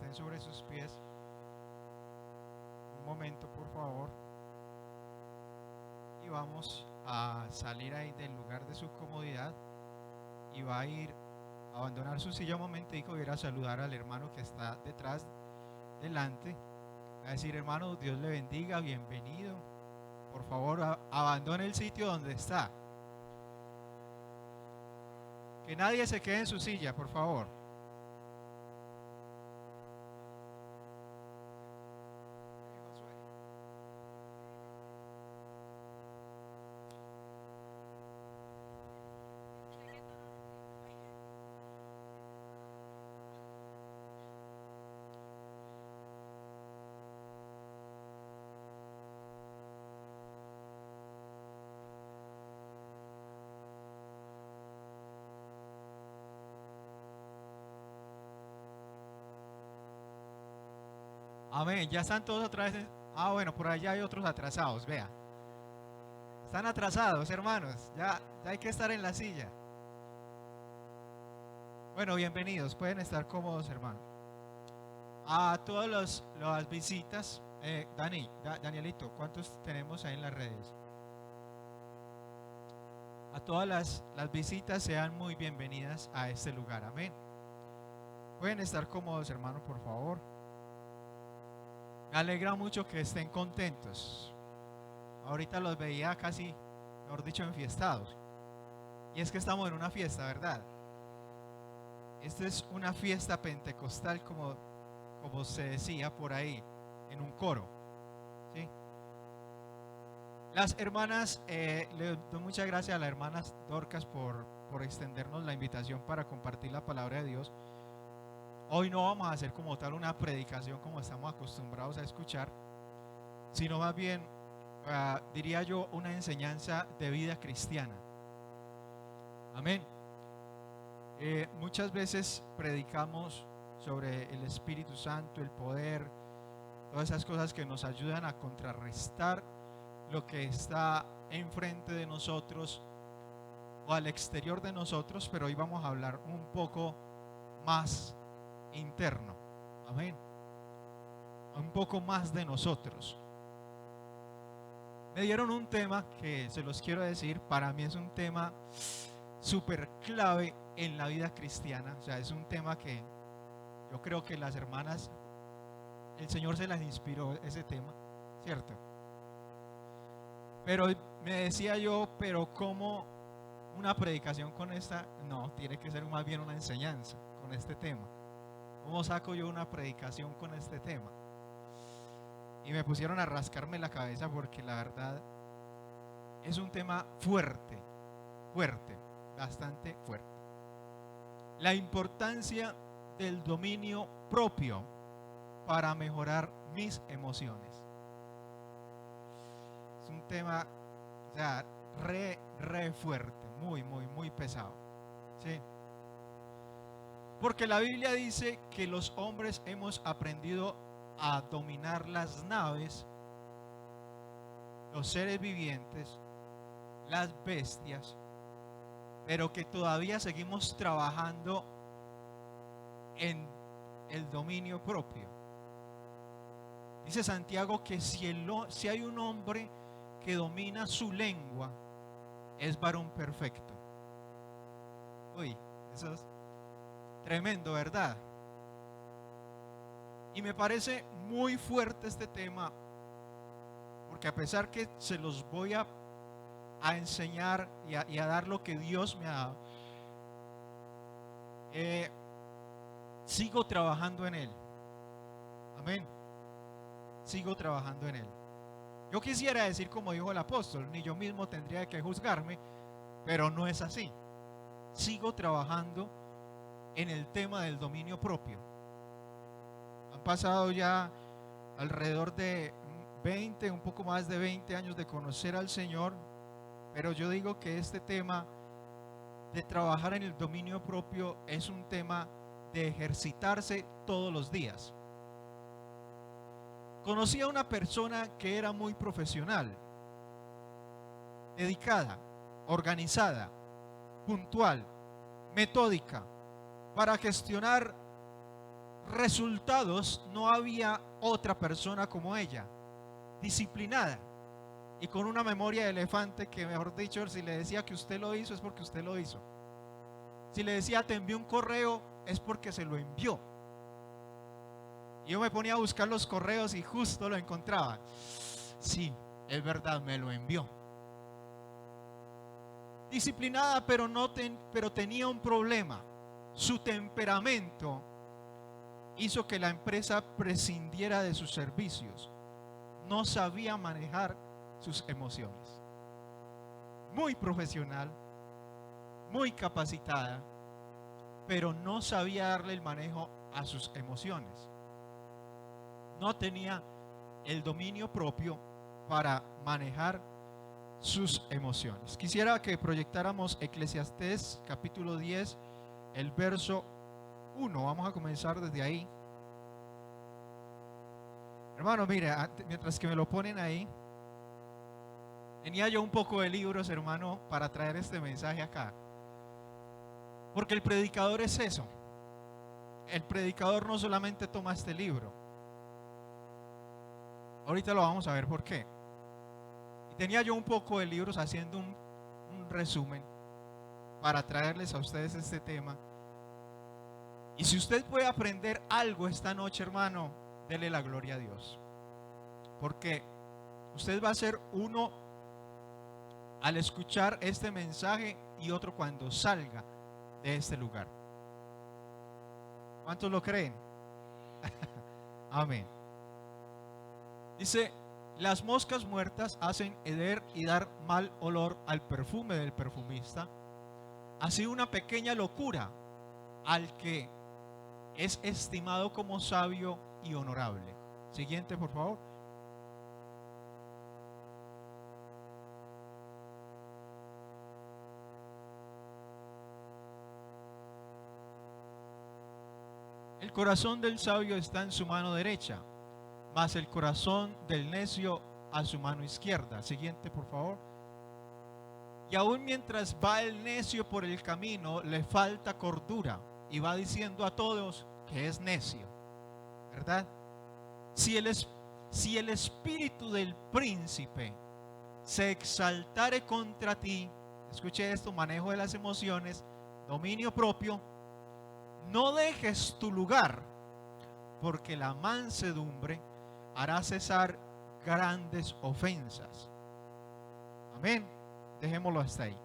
estén sobre sus pies. Un momento, por favor. Y vamos a salir ahí del lugar de su comodidad y va a ir a abandonar su silla un momentico y ir a saludar al hermano que está detrás, delante. A decir, hermano, Dios le bendiga, bienvenido. Por favor, abandone el sitio donde está. Que nadie se quede en su silla, por favor. Amén, ya están todos otra vez. Ah, bueno, por allá hay otros atrasados, vea. Están atrasados, hermanos. Ya hay que estar en la silla. Bueno, bienvenidos. Pueden estar cómodos, hermanos. A todas las visitas. Danielito, ¿cuántos tenemos ahí en las redes? A todas las visitas sean muy bienvenidas a este lugar. Amén. Pueden estar cómodos, hermanos, por favor. Me alegra mucho que estén contentos. Ahorita los veía casi, mejor dicho, enfiestados. Y es que estamos en una fiesta, ¿verdad? Esta es una fiesta pentecostal como se decía por ahí, en un coro. ¿Sí? Las hermanas, le doy muchas gracias a las hermanas Dorcas por extendernos la invitación para compartir la palabra de Dios. Hoy no vamos a hacer como tal una predicación como estamos acostumbrados a escuchar, sino más bien, diría yo, una enseñanza de vida cristiana. Amén. Muchas veces predicamos sobre el Espíritu Santo, el poder, todas esas cosas que nos ayudan a contrarrestar lo que está enfrente de nosotros o al exterior de nosotros, pero hoy vamos a hablar un poco más interno. Amén. Un poco más de nosotros. Me dieron un tema que se los quiero decir, para mí es un tema súper clave en la vida cristiana. O sea, es un tema que yo creo que las hermanas, el Señor se las inspiró ese tema, ¿cierto? Pero me decía yo, pero ¿cómo una predicación con esta? No, tiene que ser más bien una enseñanza con este tema. ¿Cómo saco yo una predicación con este tema? Y me pusieron a rascarme la cabeza porque la verdad es un tema fuerte, bastante fuerte. La importancia del dominio propio para mejorar mis emociones. Es un tema, o sea, re fuerte, muy pesado. ¿Sí? Porque la Biblia dice que los hombres hemos aprendido a dominar las naves, los seres vivientes, las bestias, pero que todavía seguimos trabajando en el dominio propio. Dice Santiago que si hay un hombre que domina su lengua, es varón perfecto. Uy, eso es tremendo, ¿verdad? Y me parece muy fuerte este tema, porque a pesar que se los voy a enseñar y a dar lo que Dios me ha dado, sigo trabajando en él. Amén. Sigo trabajando en él. Yo quisiera decir como dijo el apóstol, ni yo mismo tendría que juzgarme, pero no es así. Sigo trabajando en el tema del dominio propio. Han pasado ya alrededor de 20, un poco más de 20 años de conocer al Señor, pero yo digo que este tema de trabajar en el dominio propio es un tema de ejercitarse todos los días. Conocí a una persona que era muy profesional, dedicada, organizada, puntual, metódica, para gestionar resultados no había otra persona como ella, disciplinada y con una memoria de elefante que, mejor dicho, si le decía que usted lo hizo es porque usted lo hizo. Si le decía te envió un correo es porque se lo envió. Y yo me ponía a buscar los correos y justo lo encontraba. Sí, es verdad, me lo envió. Disciplinada, pero tenía un problema. Su temperamento hizo que la empresa prescindiera de sus servicios. No sabía manejar sus emociones. Muy profesional, muy capacitada, pero no sabía darle el manejo a sus emociones. No tenía el dominio propio para manejar sus emociones. Quisiera que proyectáramos Eclesiastés capítulo 10, el verso 1. Vamos a comenzar desde ahí. Hermano, mire, mientras que me lo ponen ahí, tenía yo un poco de libros, hermano, para traer este mensaje acá. Porque el predicador es eso. El predicador no solamente toma este libro. Ahorita lo vamos a ver por qué. Y tenía yo un poco de libros haciendo un resumen para traerles a ustedes este tema. Y si usted puede aprender algo esta noche, hermano, dele la gloria a Dios. Porque usted va a ser uno al escuchar este mensaje y otro cuando salga de este lugar. ¿Cuántos lo creen? Amén. Dice, las moscas muertas hacen heder y dar mal olor al perfume del perfumista. Así una pequeña locura al que es estimado como sabio y honorable. Siguiente, por favor. El corazón del sabio está en su mano derecha, mas el corazón del necio a su mano izquierda. Siguiente, por favor. Y aún mientras va el necio por el camino, le falta cordura y va diciendo a todos que es necio, ¿verdad? Si el espíritu del príncipe se exaltare contra ti, escuche esto, manejo de las emociones, dominio propio, no dejes tu lugar, porque la mansedumbre hará cesar grandes ofensas. Amén. Dejémoslo hasta ahí.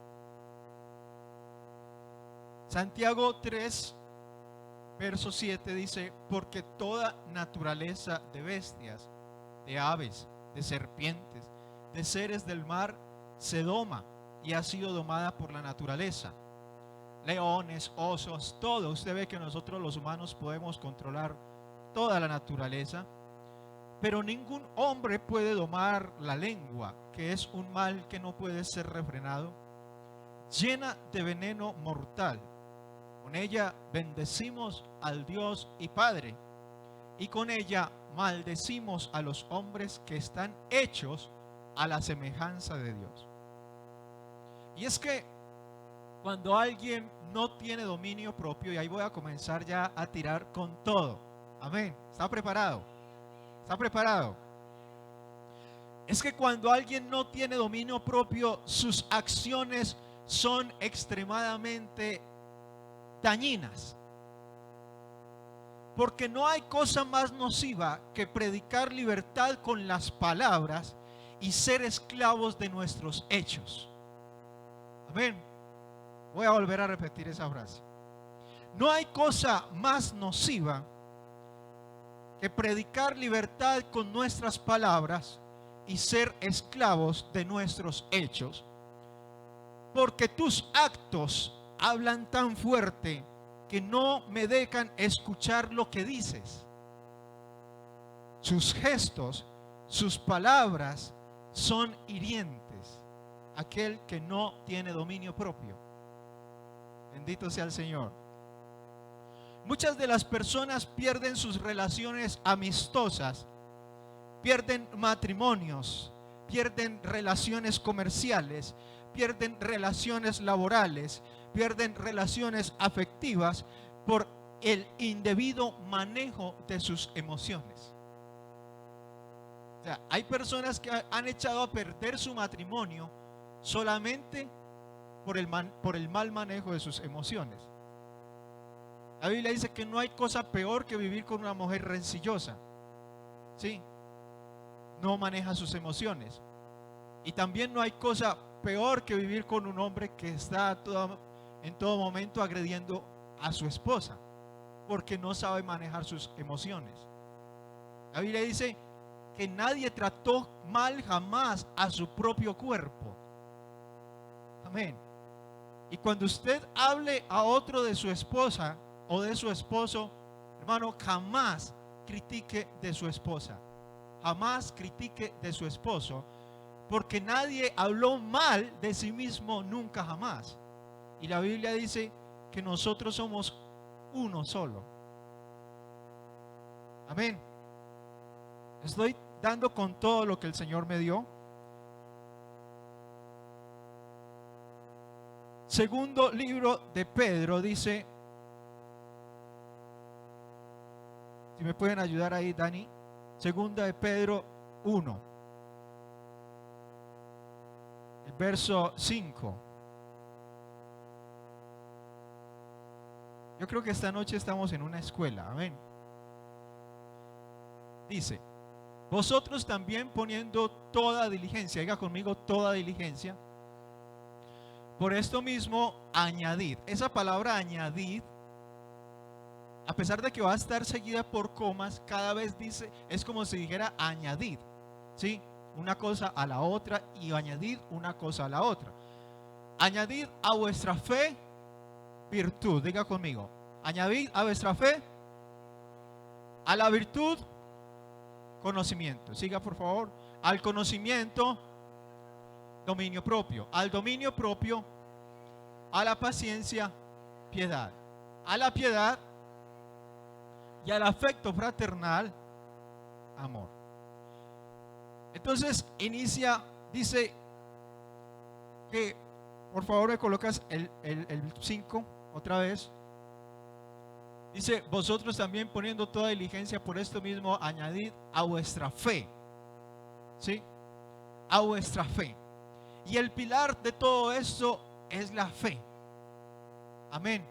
Santiago 3, verso 7 dice, porque toda naturaleza de bestias, de aves, de serpientes, de seres del mar, se doma y ha sido domada por la naturaleza. Leones, osos, todo. Usted ve que nosotros los humanos podemos controlar toda la naturaleza, pero ningún hombre puede domar la lengua, que es un mal que no puede ser refrenado, llena de veneno mortal. Con ella bendecimos al Dios y Padre, y con ella maldecimos a los hombres que están hechos a la semejanza de Dios. Y es que cuando alguien no tiene dominio propio, y ahí voy a comenzar ya a tirar con todo. Amén. ¿Está preparado? ¿Está preparado? Es que cuando alguien no tiene dominio propio, sus acciones son extremadamente dañinas. Porque no hay cosa más nociva que predicar libertad con las palabras y ser esclavos de nuestros hechos. Amén. Voy a volver a repetir esa frase. No hay cosa más nociva que predicar libertad con nuestras palabras y ser esclavos de nuestros hechos, porque tus actos hablan tan fuerte que no me dejan escuchar lo que dices. Sus gestos, sus palabras son hirientes. Aquel que no tiene dominio propio. Bendito sea el Señor. Muchas de las personas pierden sus relaciones amistosas, pierden matrimonios, pierden relaciones comerciales, pierden relaciones laborales, pierden relaciones afectivas por el indebido manejo de sus emociones. O sea, hay personas que han echado a perder su matrimonio solamente por el mal manejo de sus emociones. La Biblia dice que no hay cosa peor que vivir con una mujer rencillosa. ¿Sí? No maneja sus emociones. Y también no hay cosa peor que vivir con un hombre que está en todo momento agrediendo a su esposa, porque no sabe manejar sus emociones. La Biblia dice que nadie trató mal jamás a su propio cuerpo. Amén. Y cuando usted hable a otro de su esposa o de su esposo, hermano, jamás critique de su esposa, jamás critique de su esposo, porque nadie habló mal de sí mismo nunca jamás. Y la Biblia dice que nosotros somos uno solo. Amén. Estoy dando con todo lo que el Señor me dio. Segundo libro de Pedro dice, si me pueden ayudar ahí, Dani. Segunda de Pedro 1, el verso 5. Yo creo que esta noche estamos en una escuela. Amén. Dice: vosotros también poniendo toda diligencia, diga conmigo, toda diligencia, por esto mismo añadid. Esa palabra añadid, a pesar de que va a estar seguida por comas, cada vez dice, es como si dijera añadid, ¿sí? Una cosa a la otra y añadid una cosa a la otra. Añadid a vuestra fe virtud, diga conmigo, añadid a vuestra fe, a la virtud, conocimiento. Siga por favor. Al conocimiento, dominio propio. Al dominio propio, a la paciencia, piedad. A la piedad y al afecto fraternal, amor. Entonces inicia, dice que, por favor me colocas el 5 otra vez. Dice: vosotros también poniendo toda diligencia, por esto mismo añadid a vuestra fe. ¿Sí? A vuestra fe. Y el pilar de todo esto es la fe. Amén.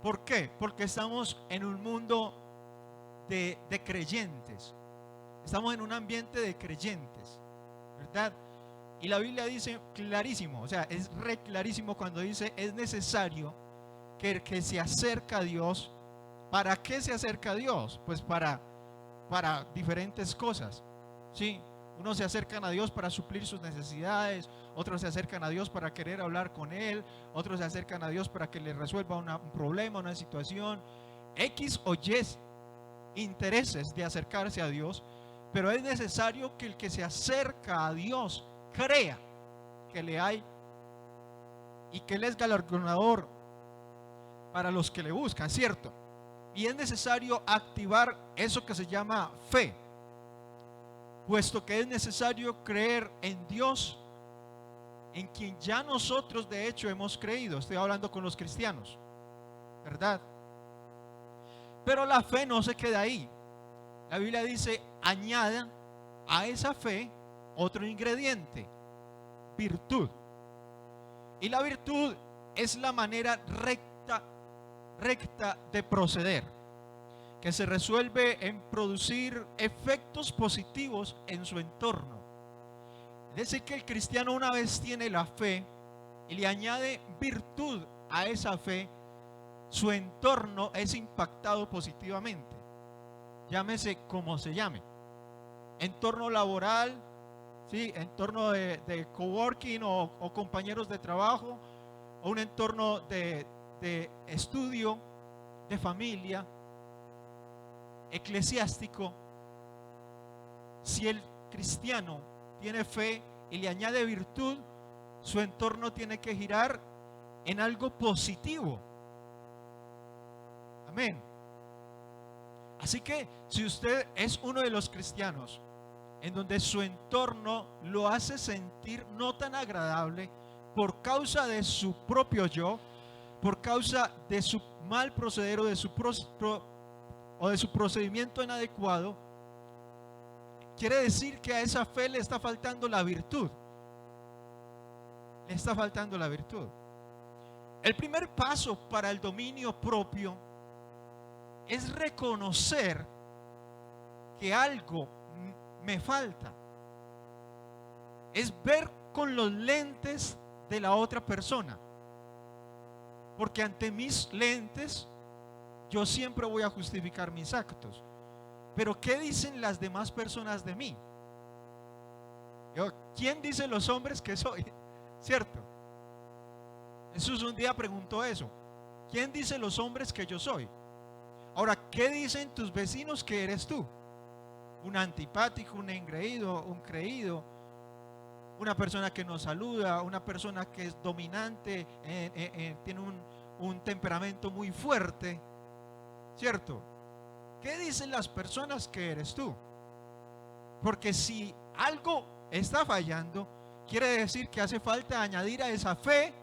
¿Por qué? Porque estamos en un mundo de creyentes. Estamos en un ambiente de creyentes, ¿verdad? Y la Biblia dice clarísimo, o sea, es re clarísimo cuando dice: es necesario que el que se acerca a Dios. ¿Para qué se acerca a Dios? Pues para diferentes cosas, ¿sí? Unos se acercan a Dios para suplir sus necesidades, otros se acercan a Dios para querer hablar con Él, otros se acercan a Dios para que les resuelva un problema, una situación, X o Y intereses de acercarse a Dios. Pero es necesario que el que se acerca a Dios crea que le hay y que Él es galardonador para los que le buscan, ¿cierto? Y es necesario activar eso que se llama fe, puesto que es necesario creer en Dios, en quien ya nosotros de hecho hemos creído. Estoy hablando con los cristianos, ¿verdad? Pero la fe no se queda ahí. La Biblia dice: añada a esa fe otro ingrediente, virtud. Y la virtud es la manera recta de proceder, que se resuelve en producir efectos positivos en su entorno. Es decir, que el cristiano, una vez tiene la fe y le añade virtud a esa fe, su entorno es impactado positivamente. Llámese como se llame: entorno laboral, ¿sí? Entorno de coworking o compañeros de trabajo, o un entorno de estudio, de familia, eclesiástico. Si el cristiano tiene fe y le añade virtud, su entorno tiene que girar en algo positivo. Amén. Así que si usted es uno de los cristianos en donde su entorno lo hace sentir no tan agradable por causa de su propio yo, por causa de su mal proceder o de su procedimiento inadecuado, quiere decir que a esa fe le está faltando la virtud. Le está faltando la virtud. El primer paso para el dominio propio es reconocer que algo me falta. Es ver con los lentes de la otra persona. Porque ante mis lentes yo siempre voy a justificar mis actos. Pero ¿qué dicen las demás personas de mí? ¿Quién dice los hombres que soy? ¿Cierto? Jesús un día preguntó eso. ¿Quién dice los hombres que yo soy? Ahora, ¿qué dicen tus vecinos que eres tú? Un antipático, un engreído, un creído, una persona que no saluda, una persona que es dominante, tiene un temperamento muy fuerte, ¿cierto? ¿Qué dicen las personas que eres tú? Porque si algo está fallando, quiere decir que hace falta añadir a esa fe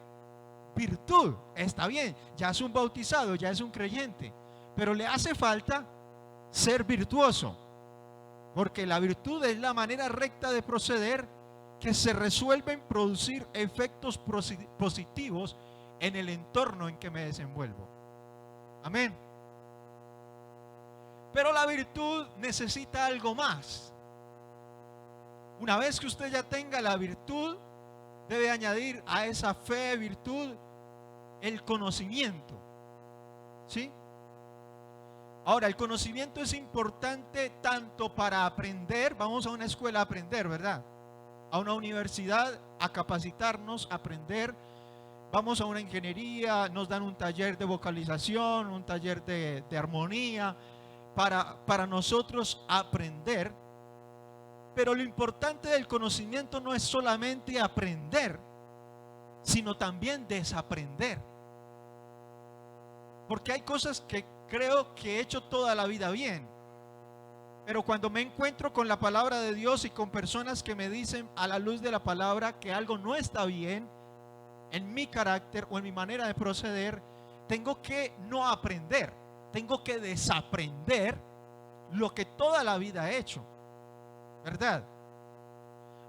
virtud. Está bien, ya es un bautizado, ya es un creyente, pero le hace falta ser virtuoso, porque la virtud es la manera recta de proceder que se resuelve en producir efectos positivos en el entorno en que me desenvuelvo. Amén. Pero la virtud necesita algo más. Una vez que usted ya tenga la virtud, debe añadir a esa fe, virtud, el conocimiento. ¿Sí? Ahora, el conocimiento es importante tanto para aprender. Vamos a una escuela a aprender, ¿verdad? A una universidad a capacitarnos, a aprender. Vamos a una ingeniería, nos dan un taller de vocalización, un taller de armonía, para nosotros aprender. Pero lo importante del conocimiento no es solamente aprender, sino también desaprender. Porque hay cosas que creo que he hecho toda la vida bien, pero cuando me encuentro con la palabra de Dios y con personas que me dicen a la luz de la palabra que algo no está bien en mi carácter o en mi manera de proceder, tengo que no aprender, tengo que desaprender lo que toda la vida he hecho, ¿verdad?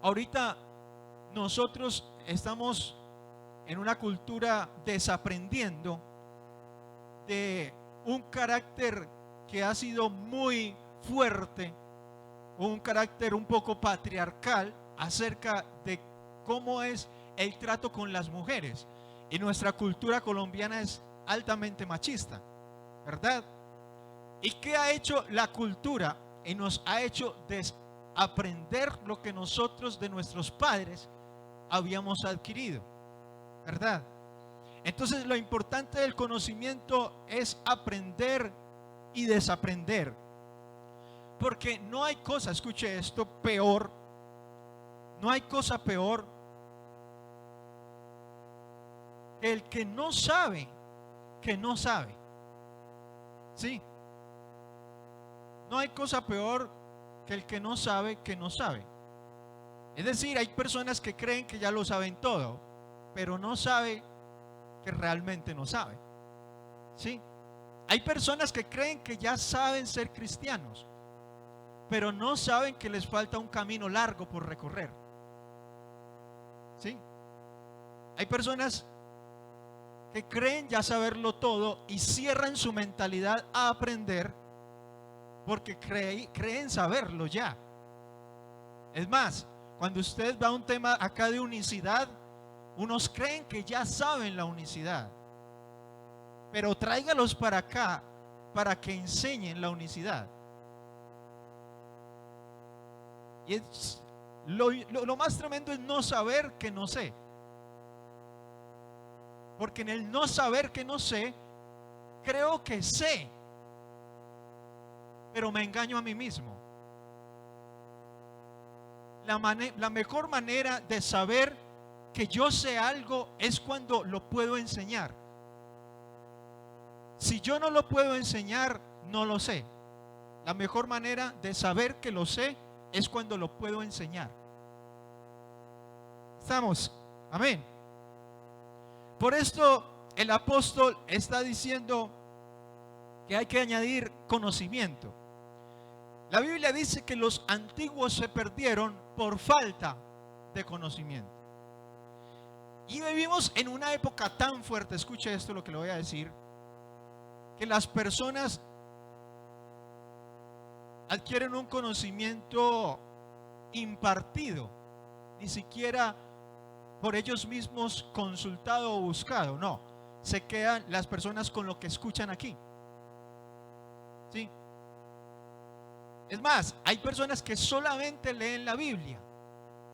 Ahorita nosotros estamos en una cultura desaprendiendo de un carácter que ha sido muy fuerte, un carácter un poco patriarcal acerca de cómo es el trato con las mujeres. Y nuestra cultura colombiana es altamente machista, ¿verdad? ¿Y qué ha hecho la cultura? Y nos ha hecho desaprender lo que nosotros de nuestros padres habíamos adquirido, ¿verdad? Entonces lo importante del conocimiento es aprender y desaprender. Porque no hay cosa, escuche esto, peor. No hay cosa peor que el que no sabe, que no sabe. ¿Sí? No hay cosa peor que el que no sabe, que no sabe. Es decir, hay personas que creen que ya lo saben todo, pero no sabe que realmente no sabe. ¿Sí? Hay personas que creen que ya saben ser cristianos, pero no saben que les falta un camino largo por recorrer. ¿Sí? Hay personas que creen ya saberlo todo y cierran su mentalidad a aprender porque creen saberlo ya. Es más, cuando usted va a un tema acá de unicidad, unos creen que ya saben la unicidad, pero tráigalos para acá para que enseñen la unicidad. Y lo más tremendo es no saber que no sé. Porque en el no saber que no sé, creo que sé, pero me engaño a mí mismo. La mejor manera de saber que yo sé algo es cuando lo puedo enseñar. Si yo no lo puedo enseñar, no lo sé. La mejor manera de saber que lo sé es cuando lo puedo enseñar. ¿Estamos? Amén. Por esto el apóstol está diciendo que hay que añadir conocimiento. La Biblia dice que los antiguos se perdieron por falta de conocimiento. Y vivimos en una época tan fuerte, escuche esto lo que le voy a decir, que las personas adquieren un conocimiento impartido, ni siquiera por ellos mismos consultado o buscado, no, se quedan las personas con lo que escuchan aquí. ¿Sí? Es más, hay personas que solamente leen la Biblia,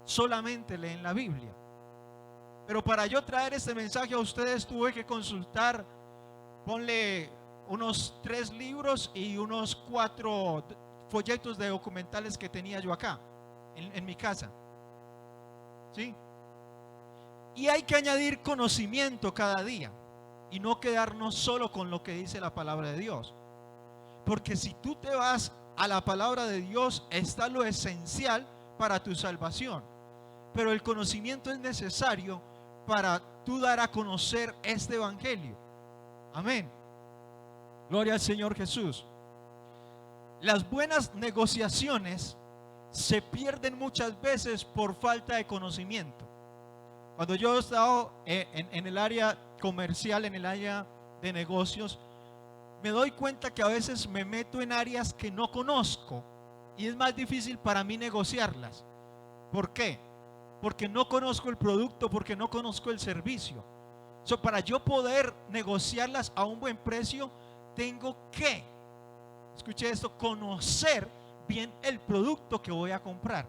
solamente leen la Biblia. Pero para yo traer este mensaje a ustedes tuve que consultar, ponle unos 3 libros y unos 4 folletos de documentales que tenía yo acá, en mi casa. ¿Sí? Y hay que añadir conocimiento cada día y no quedarnos solo con lo que dice la palabra de Dios. Porque si tú te vas a la palabra de Dios, está lo esencial para tu salvación. Pero el conocimiento es necesario para tú dar a conocer este evangelio. Amén. Gloria al Señor Jesús. Las buenas negociaciones se pierden muchas veces por falta de conocimiento. Cuando yo he estado en el área comercial, en el área de negocios, me doy cuenta que a veces me meto en áreas que no conozco y es más difícil para mí negociarlas. ¿Por qué? Porque no conozco el producto, porque no conozco el servicio. Para yo poder negociarlas a un buen precio, tengo que, escuche esto, conocer bien el producto que voy a comprar.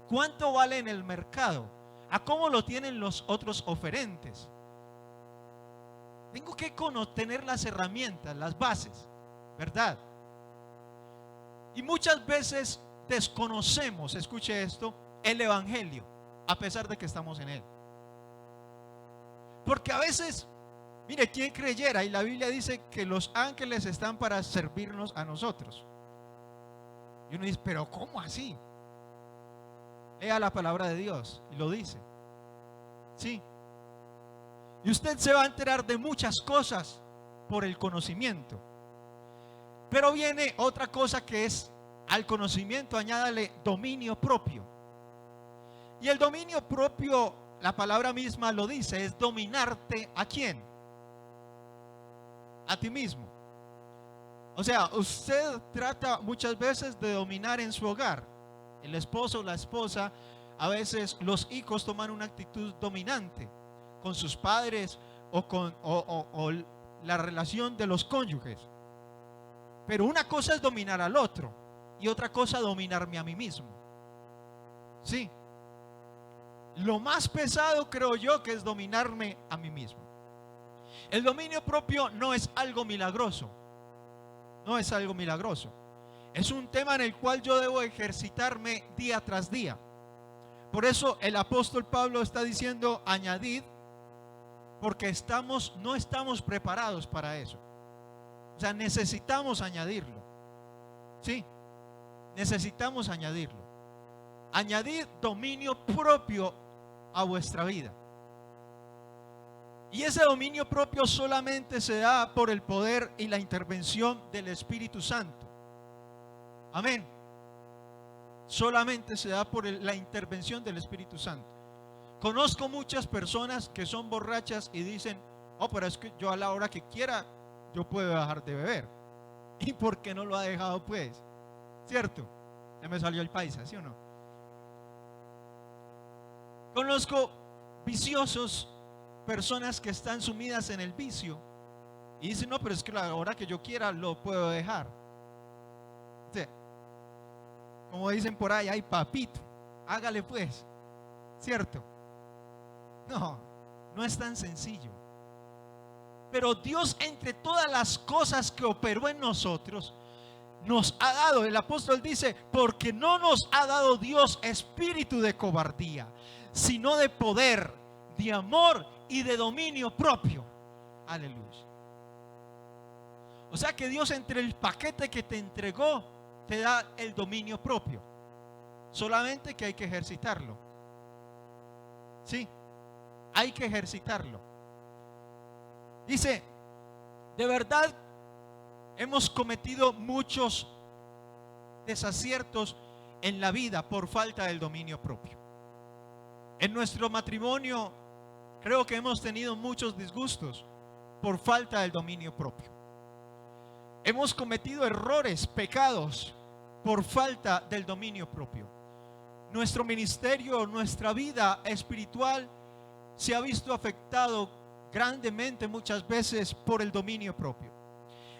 ¿Cuánto vale en el mercado? ¿A cómo lo tienen los otros oferentes? Tengo que tener las herramientas, las bases, ¿verdad? Y muchas veces desconocemos, escuche esto, el evangelio, a pesar de que estamos en él. Porque a veces, mire, ¿quién creyera? Y la Biblia dice que los ángeles están para servirnos a nosotros. Y uno dice, pero ¿cómo así? Lea la palabra de Dios y lo dice. Sí. Y usted se va a enterar de muchas cosas por el conocimiento. Pero viene otra cosa que es, al conocimiento añádale dominio propio. Y el dominio propio, la palabra misma lo dice, es dominarte ¿a quién? A ti mismo. O sea, usted trata muchas veces de dominar en su hogar. El esposo o la esposa, a veces los hijos toman una actitud dominante con sus padres o la relación de los cónyuges. Pero una cosa es dominar al otro y otra cosa dominarme a mí mismo. Sí. Lo más pesado creo yo que es dominarme a mí mismo. El dominio propio no es algo milagroso. No es algo milagroso. Es un tema en el cual yo debo ejercitarme día tras día. Por eso el apóstol Pablo está diciendo añadid, porque no estamos preparados para eso. O sea, necesitamos añadirlo. Sí, necesitamos añadirlo. Añadir dominio propio a vuestra vida. Y ese dominio propio solamente se da por el poder y la intervención del Espíritu Santo. Amén. Solamente se da por la intervención del Espíritu Santo. Conozco muchas personas que son borrachas y dicen, oh, pero es que yo a la hora que quiera, yo puedo dejar de beber. ¿Y por qué no lo ha dejado pues? ¿Cierto? Ya me salió el paisa, ¿sí o no? Conozco viciosos, personas que están sumidas en el vicio y dicen, no, pero es que a la hora que yo quiera lo puedo dejar. Sí. Como dicen por ahí, ay papito, hágale pues, ¿cierto? No, no es tan sencillo. Pero Dios, entre todas las cosas que operó en nosotros, nos ha dado, el apóstol dice, porque no nos ha dado Dios espíritu de cobardía, sino de poder, de amor y de dominio propio. Aleluya. O sea que Dios, entre el paquete que te entregó, te da el dominio propio. Solamente que hay que ejercitarlo. Sí, hay que ejercitarlo. Dice, de verdad hemos cometido muchos desaciertos en la vida por falta del dominio propio. En nuestro matrimonio creo que hemos tenido muchos disgustos por falta del dominio propio. Hemos cometido errores, pecados por falta del dominio propio. Nuestro ministerio, nuestra vida espiritual se ha visto afectado grandemente muchas veces por el dominio propio.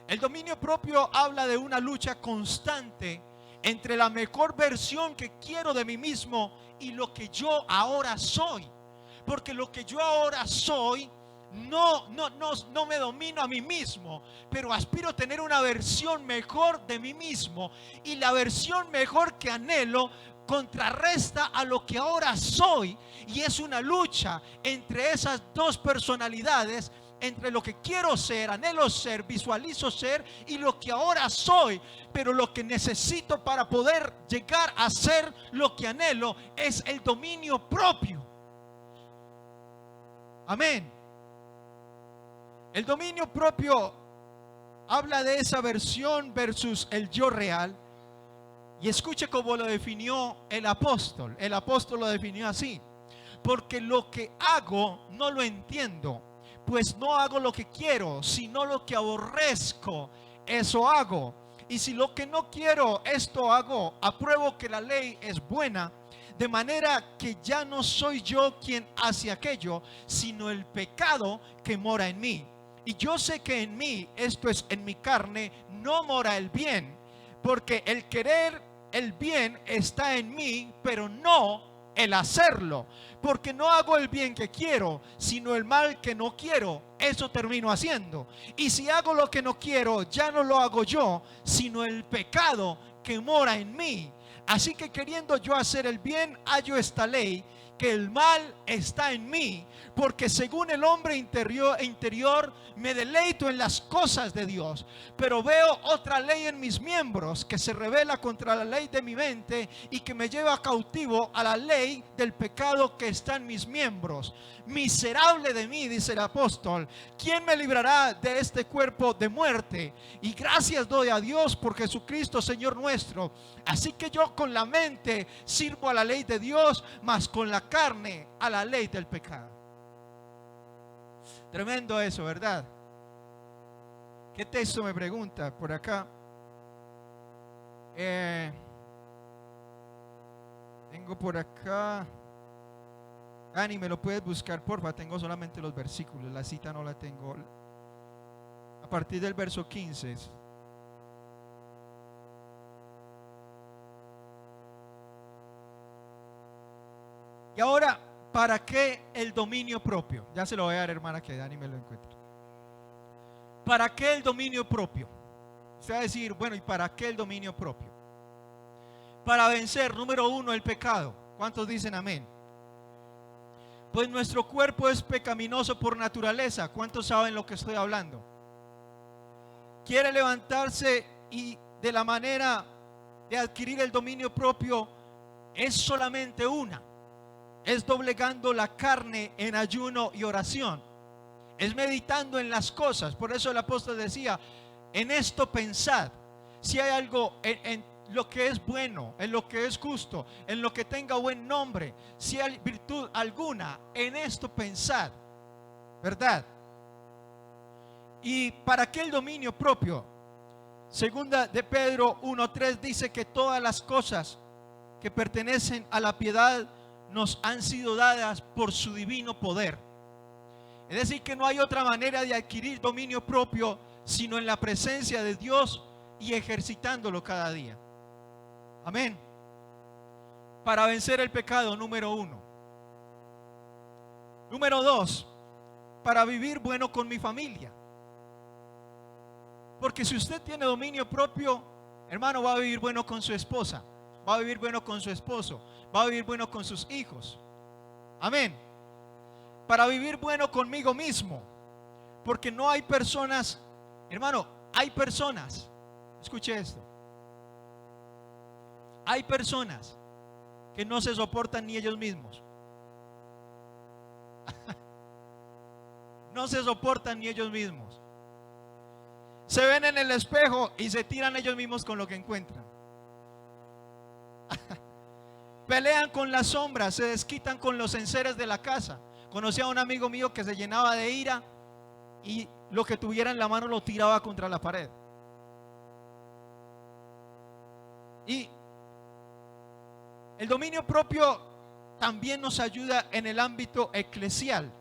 El dominio propio habla de una lucha constante entre la mejor versión que quiero de mí mismo y lo que yo ahora soy. Porque lo que yo ahora soy no me domino a mí mismo, pero aspiro a tener una versión mejor de mí mismo, y la versión mejor que anhelo contrarresta a lo que ahora soy, y es una lucha entre esas dos personalidades, entre lo que quiero ser, anhelo ser, visualizo ser, y lo que ahora soy. Pero lo que necesito para poder llegar a ser lo que anhelo es el dominio propio. Amén. El dominio propio habla de esa versión versus el yo real. Y escuche cómo lo definió el apóstol. El apóstol lo definió así: porque lo que hago no lo entiendo, pues no hago lo que quiero, sino lo que aborrezco, eso hago. Y si lo que no quiero, esto hago, apruebo que la ley es buena, de manera que ya no soy yo quien hace aquello, sino el pecado que mora en mí. Y yo sé que en mí, esto es, en mi carne, no mora el bien, porque el querer el bien está en mí, pero no el hacerlo. Porque no hago el bien que quiero, sino el mal que no quiero, eso termino haciendo. Y si hago lo que no quiero, ya no lo hago yo, sino el pecado que mora en mí. Así que queriendo yo hacer el bien, hallo esta ley, que el mal está en mí, porque según el hombre interior me deleito en las cosas de Dios, pero veo otra ley en mis miembros que se revela contra la ley de mi mente y que me lleva cautivo a la ley del pecado que está en mis miembros. Miserable de mí, dice el apóstol, ¿quién me librará de este cuerpo de muerte? Y gracias doy a Dios por Jesucristo Señor nuestro. Así que yo con la mente sirvo a la ley de Dios, mas con la carne a la ley del pecado. Tremendo eso, ¿verdad? ¿Qué texto me pregunta por acá? Tengo por acá. Dani, ¿me lo puedes buscar, porfa? Tengo solamente los versículos, la cita no la tengo. A partir del verso 15. Y ahora, ¿para qué el dominio propio? Ya se lo voy a dar, hermana, que Dani me lo encuentre. ¿Para qué el dominio propio? Usted va a decir, bueno, ¿y para qué el dominio propio? Para vencer, número uno, el pecado. ¿Cuántos dicen amén? Pues nuestro cuerpo es pecaminoso por naturaleza. ¿Cuántos saben lo que estoy hablando? Quiere levantarse, y de la manera de adquirir el dominio propio es solamente una: es doblegando la carne en ayuno y oración, es meditando en las cosas. Por eso el apóstol decía, en esto pensad. Si hay algo en lo que es bueno, en lo que es justo, en lo que tenga buen nombre, si hay virtud alguna, en esto pensad, ¿verdad? ¿Y para qué el dominio propio? Segunda de Pedro 1:3 dice que todas las cosas que pertenecen a la piedad nos han sido dadas por su divino poder. Es decir, que no hay otra manera de adquirir dominio propio sino en la presencia de Dios y ejercitándolo cada día. Amén. Para vencer el pecado, número uno. Número dos, para vivir bueno con mi familia. Porque si usted tiene dominio propio, hermano, va a vivir bueno con su esposa, va a vivir bueno con su esposo, va a vivir bueno con sus hijos. Amén. Para vivir bueno conmigo mismo. Porque no hay personas, hermano, hay personas, escuche esto, hay personas que no se soportan ni ellos mismos. no se soportan ni ellos mismos. Se ven en el espejo y se tiran ellos mismos con lo que encuentran. Pelean con las sombras, se desquitan con los enseres de la casa. Conocí a un amigo mío que se llenaba de ira y lo que tuviera en la mano lo tiraba contra la pared. Y el dominio propio también nos ayuda en el ámbito eclesial.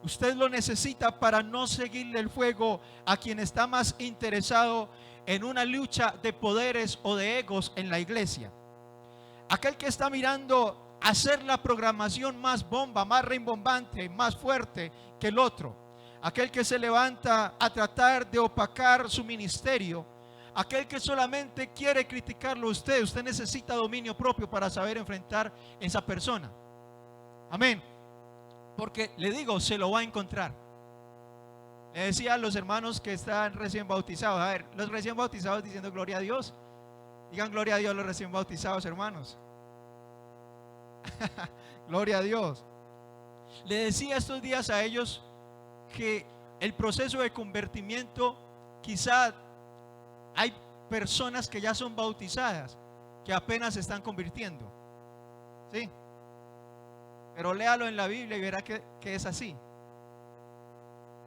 Usted lo necesita para no seguirle el fuego a quien está más interesado en una lucha de poderes o de egos en la iglesia. Aquel que está mirando hacer la programación más bomba, más rimbombante, más fuerte que el otro. Aquel que se levanta a tratar de opacar su ministerio. Aquel que solamente quiere criticarlo a usted. Usted necesita dominio propio para saber enfrentar esa persona. Amén. Porque le digo, se lo va a encontrar. Le decía a los hermanos que están recién bautizados. A ver, los recién bautizados diciendo gloria a Dios. Digan gloria a Dios los recién bautizados, hermanos. Gloria a Dios. Le decía estos días a ellos que el proceso de convertimiento, quizá hay personas que ya son bautizadas que apenas se están convirtiendo. ¿Sí? Pero léalo en la Biblia y verá que es así.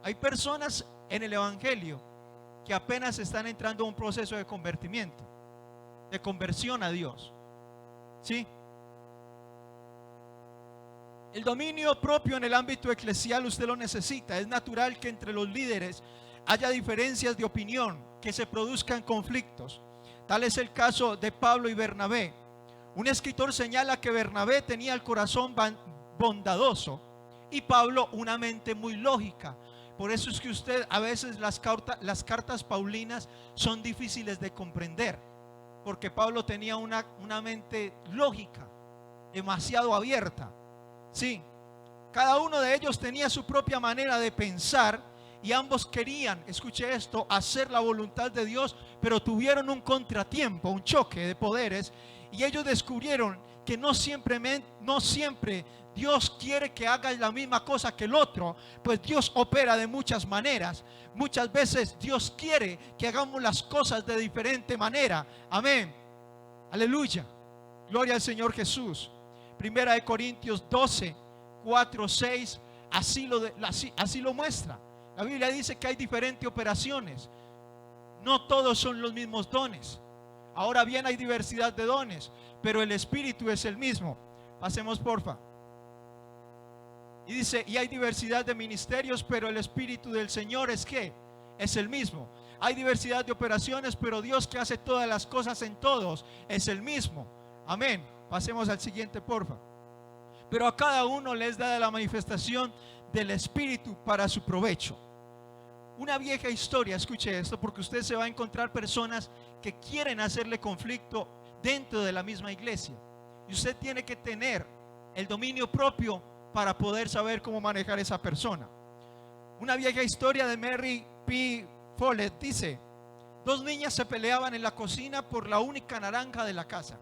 Hay personas en el Evangelio que apenas están entrando a un proceso de convertimiento, de conversión a Dios. ¿Sí? El dominio propio en el ámbito eclesial usted lo necesita. Es natural que entre los líderes haya diferencias de opinión, que se produzcan conflictos. Tal es el caso de Pablo y Bernabé. Un escritor señala que Bernabé tenía el corazón bondadoso y Pablo una mente muy lógica. Por eso es que usted a veces las cartas paulinas son difíciles de comprender, porque Pablo tenía una mente lógica, demasiado abierta. Sí, cada uno de ellos tenía su propia manera de pensar y ambos querían, escuche esto, hacer la voluntad de Dios, pero tuvieron un contratiempo, un choque de poderes, y ellos descubrieron que no siempre Dios quiere que hagas la misma cosa que el otro, pues Dios opera de muchas maneras. Muchas veces Dios quiere que hagamos las cosas de diferente manera. Amén. Aleluya. Gloria al Señor Jesús. Primera de Corintios 12, 4, 6, así lo muestra. La Biblia dice que hay diferentes operaciones. No todos son los mismos dones. Ahora bien, hay diversidad de dones, pero el Espíritu es el mismo. Pasemos porfa. Y dice, y hay diversidad de ministerios, pero el Espíritu del Señor es ¿qué? Es el mismo. Hay diversidad de operaciones, pero Dios que hace todas las cosas en todos es el mismo. Amén. Pasemos al siguiente porfa. Pero a cada uno les da la manifestación del Espíritu para su provecho. Una vieja historia, escuche esto, porque usted se va a encontrar personas que quieren hacerle conflicto dentro de la misma iglesia. Y usted tiene que tener el dominio propio para poder saber cómo manejar esa persona. Una vieja historia de Mary P. Follett dice: dos niñas se peleaban en la cocina por la única naranja de la casa.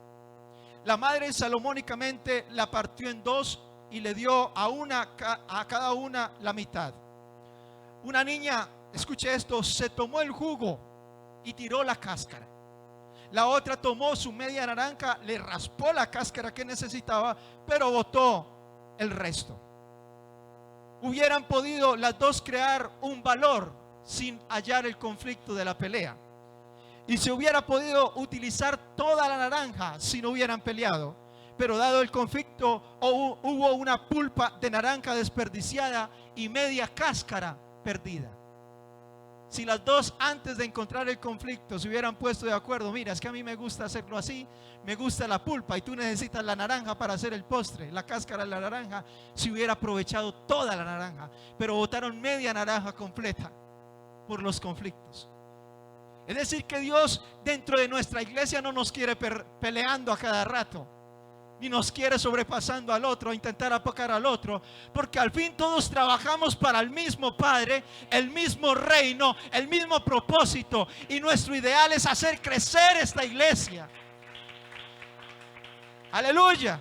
La madre salomónicamente la partió en dos y le dio a cada una la mitad. Una niña, escuche esto, se tomó el jugo y tiró la cáscara. La otra tomó su media naranja, le raspó la cáscara que necesitaba, pero botó el resto. Hubieran podido las dos crear un valor sin hallar el conflicto de la pelea. Y se hubiera podido utilizar toda la naranja si no hubieran peleado. Pero dado el conflicto, hubo una pulpa de naranja desperdiciada y media cáscara perdida. Si las dos antes de encontrar el conflicto se hubieran puesto de acuerdo: mira, es que a mí me gusta hacerlo así, me gusta la pulpa y tú necesitas la naranja para hacer el postre, la cáscara de la naranja, se hubiera aprovechado toda la naranja, pero botaron media naranja completa por los conflictos. Es decir, que Dios dentro de nuestra iglesia no nos quiere peleando a cada rato, ni nos quiere sobrepasando al otro, intentar apocar al otro, porque al fin todos trabajamos para el mismo Padre, el mismo reino, el mismo propósito, y nuestro ideal es hacer crecer esta iglesia. Aleluya.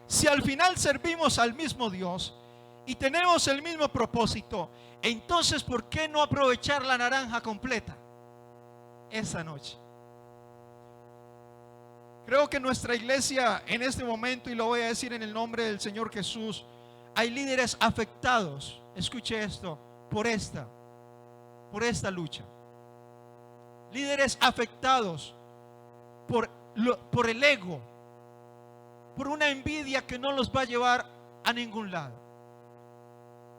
Si al final servimos al mismo Dios y tenemos el mismo propósito, entonces ¿por qué no aprovechar la naranja completa esta noche? Creo que nuestra iglesia en este momento, y lo voy a decir en el nombre del Señor Jesús, hay líderes afectados, escuche esto, por esta lucha. Líderes afectados por el ego, por una envidia que no los va a llevar a ningún lado.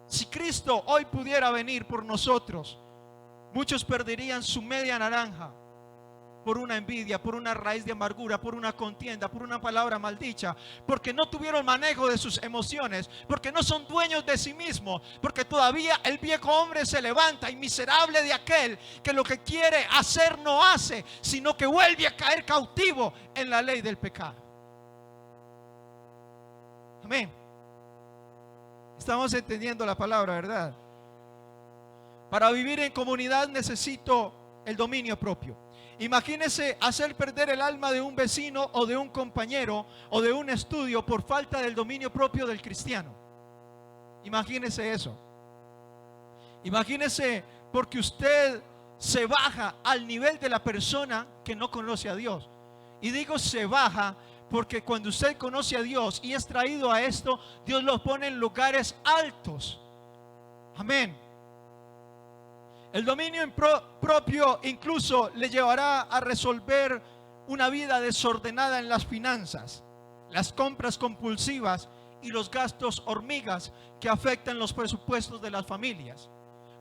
Si Cristo hoy pudiera venir por nosotros, muchos perderían su media naranja por una envidia, por una raíz de amargura, por una contienda, por una palabra maldicha, porque no tuvieron manejo de sus emociones, porque no son dueños de sí mismos, porque todavía el viejo hombre se levanta, y miserable de aquel que lo que quiere hacer no hace, sino que vuelve a caer cautivo en la ley del pecado. Amén. Estamos entendiendo la palabra, ¿verdad? Para vivir en comunidad necesito el dominio propio. Imagínese hacer perder el alma de un vecino o de un compañero o de un estudio por falta del dominio propio del cristiano. Imagínese eso. Imagínese porque usted se baja al nivel de la persona que no conoce a Dios. Y digo se baja porque cuando usted conoce a Dios y es traído a esto, Dios lo pone en lugares altos. Amén. El dominio propio incluso le llevará a resolver una vida desordenada en las finanzas, las compras compulsivas y los gastos hormigas que afectan los presupuestos de las familias.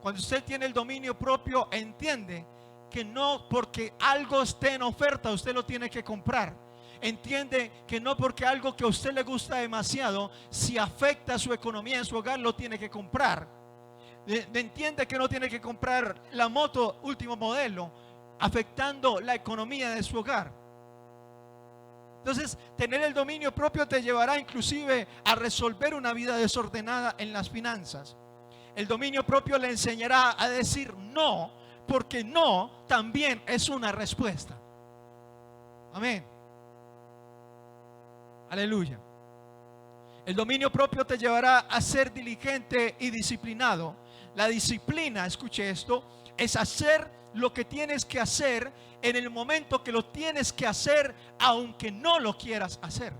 Cuando usted tiene el dominio propio, entiende que no porque algo esté en oferta usted lo tiene que comprar. Entiende que no porque algo que a usted le gusta demasiado, si afecta su economía en su hogar, lo tiene que comprar. Entiende que no tiene que comprar la moto último modelo, afectando la economía de su hogar. Entonces, tener el dominio propio te llevará inclusive a resolver una vida desordenada en las finanzas. El dominio propio le enseñará a decir no, porque no también es una respuesta. Amén. Aleluya. El dominio propio te llevará a ser diligente y disciplinado. La disciplina, escuche esto, es hacer lo que tienes que hacer en el momento que lo tienes que hacer, aunque no lo quieras hacer.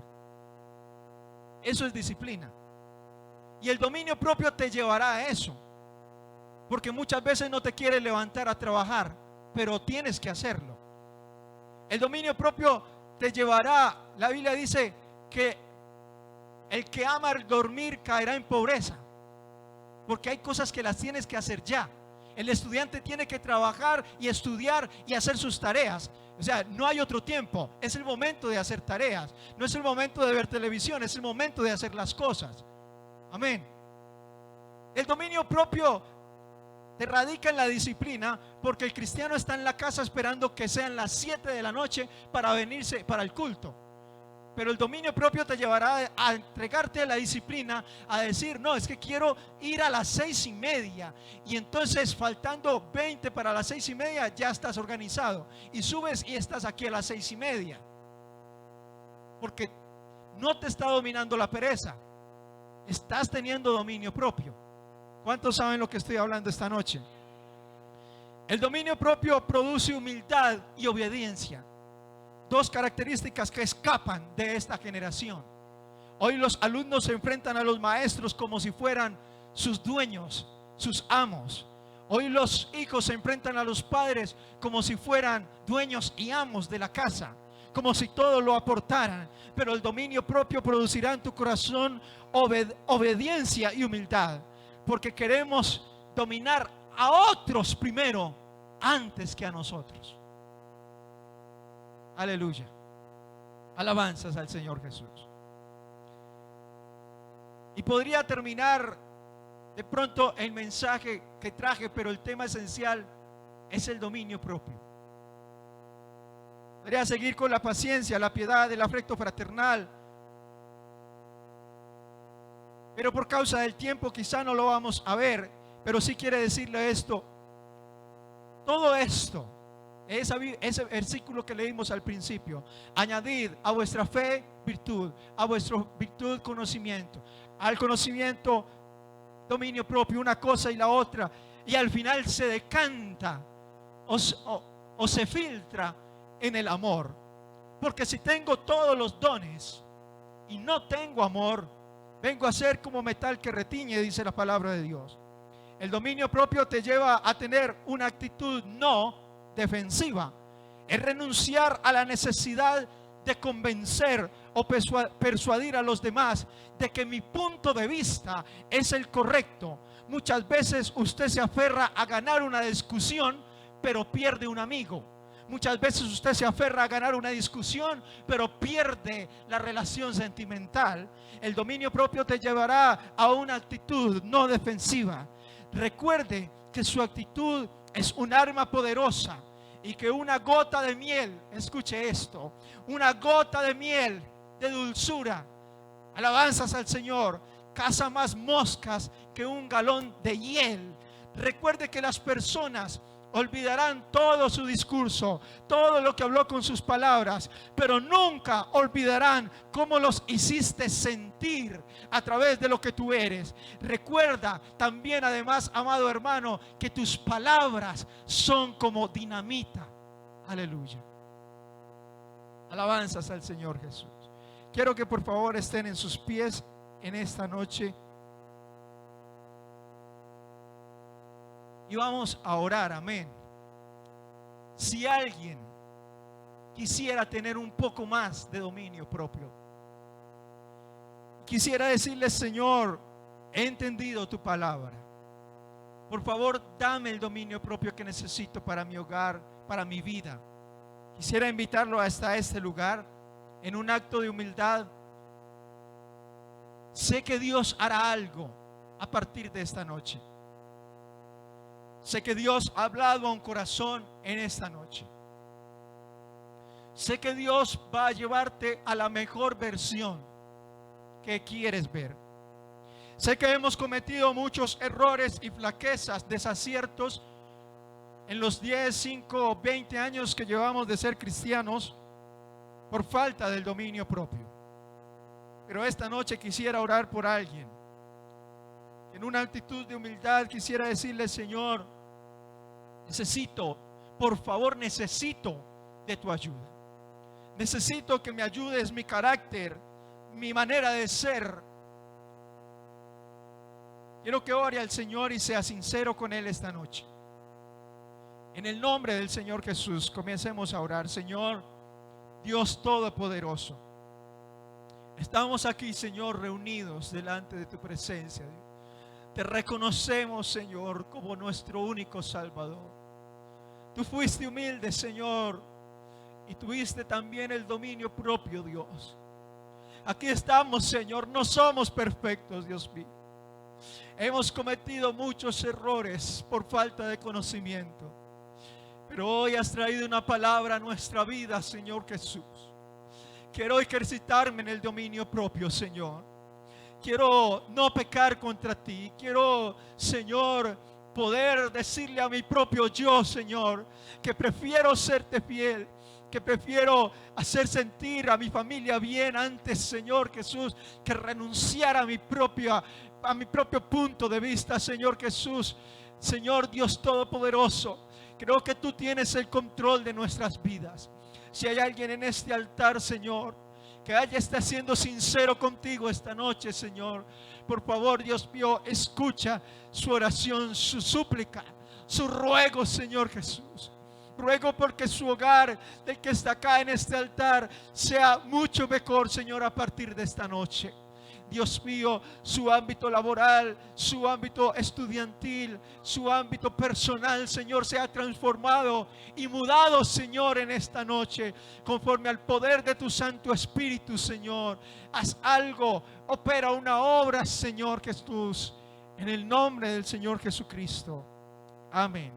Eso es disciplina. Y el dominio propio te llevará a eso, porque muchas veces no te quieres levantar a trabajar, pero tienes que hacerlo. El dominio propio te llevará, la Biblia dice que el que ama dormir caerá en pobreza, porque hay cosas que las tienes que hacer ya. El estudiante tiene que trabajar y estudiar y hacer sus tareas. O sea, no hay otro tiempo. Es el momento de hacer tareas. No es el momento de ver televisión, es el momento de hacer las cosas. Amén. El dominio propio te radica en la disciplina, porque el cristiano está en la casa esperando que sean las 7 de la noche para venirse para el culto. Pero el dominio propio te llevará a entregarte a la disciplina, a decir, no, es que quiero ir a las 6:30. Y entonces faltando 20 para las 6:30 ya estás organizado. Y subes y estás aquí a las 6:30. Porque no te está dominando la pereza. Estás teniendo dominio propio. ¿Cuántos saben lo que estoy hablando esta noche? El dominio propio produce humildad y obediencia. Dos características que escapan de esta generación. Hoy los alumnos se enfrentan a los maestros como si fueran sus dueños, sus amos. Hoy los hijos se enfrentan a los padres como si fueran dueños y amos de la casa, como si todo lo aportaran. Pero el dominio propio producirá en tu corazón obediencia y humildad, porque queremos dominar a otros primero antes que a nosotros. Aleluya. Alabanzas al Señor Jesús. Y podría terminar de pronto el mensaje que traje, pero el tema esencial es el dominio propio. Podría seguir con la paciencia, la piedad, el afecto fraternal, pero por causa del tiempo quizá no lo vamos a ver. Pero sí quiere decirle esto. Todo esto, ese versículo que leímos al principio: añadid a vuestra fe virtud, a vuestra virtud conocimiento, al conocimiento dominio propio, una cosa y la otra, y al final se decanta o se filtra en el amor. Porque si tengo todos los dones y no tengo amor, vengo a ser como metal que retiñe, dice la palabra de Dios. El dominio propio te lleva a tener una actitud no defensiva. Es renunciar a la necesidad de convencer o persuadir a los demás de que mi punto de vista es el correcto. Muchas veces usted se aferra a ganar una discusión, pero pierde un amigo. Muchas veces usted se aferra a ganar una discusión, pero pierde la relación sentimental. El dominio propio te llevará a una actitud no defensiva. Recuerde que su actitud es un arma poderosa y que una gota de miel, escuche esto, una gota de miel de dulzura, alabanzas al Señor, caza más moscas que un galón de hiel. Recuerde que las personas olvidarán todo su discurso, todo lo que habló con sus palabras, pero nunca olvidarán cómo los hiciste sentir a través de lo que tú eres. Recuerda también, además, amado hermano, que tus palabras son como dinamita. Aleluya. Alabanzas al Señor Jesús. Quiero que por favor estén en sus pies en esta noche. Y vamos a orar, amén. Si alguien quisiera tener un poco más de dominio propio, quisiera decirle: Señor, he entendido tu palabra. Por favor, dame el dominio propio que necesito para mi hogar, para mi vida. Quisiera invitarlo hasta este lugar en un acto de humildad. Sé que Dios hará algo a partir de esta noche. Sé que Dios ha hablado a un corazón en esta noche. Sé que Dios va a llevarte a la mejor versión que quieres ver. Sé que hemos cometido muchos errores y flaquezas, desaciertos en los 10, 5, 20 años que llevamos de ser cristianos por falta del dominio propio. Pero esta noche quisiera orar por alguien. En una actitud de humildad quisiera decirle: Señor, necesito, por favor, necesito de tu ayuda. Necesito que me ayudes mi carácter, mi manera de ser. Quiero que ore al Señor y sea sincero con Él esta noche. En el nombre del Señor Jesús, comencemos a orar. Señor, Dios Todopoderoso, estamos aquí, Señor, reunidos delante de tu presencia, Dios. Te reconocemos, Señor, como nuestro único Salvador. Tú fuiste humilde, Señor, y tuviste también el dominio propio, Dios. Aquí estamos, Señor, no somos perfectos, Dios mío. Hemos cometido muchos errores por falta de conocimiento. Pero hoy has traído una palabra a nuestra vida, Señor Jesús. Quiero ejercitarme en el dominio propio, Señor. Quiero no pecar contra ti. Quiero, Señor, poder decirle a mi propio yo, Señor, que prefiero serte fiel, que prefiero hacer sentir a mi familia bien antes, Señor Jesús, que renunciar a mi propio punto de vista, Señor Jesús. Señor Dios Todopoderoso, creo que tú tienes el control de nuestras vidas. Si hay alguien en este altar, Señor, que esté siendo sincero contigo esta noche, Señor, por favor, Dios mío, escucha su oración, su súplica, su ruego, Señor Jesús. Ruego porque su hogar, del que está acá en este altar, sea mucho mejor, Señor, a partir de esta noche. Dios mío, su ámbito laboral, su ámbito estudiantil, su ámbito personal, Señor, sea transformado y mudado, Señor, en esta noche, conforme al poder de tu Santo Espíritu, Señor. Haz algo, opera una obra, Señor Jesús, en el nombre del Señor Jesucristo. Amén.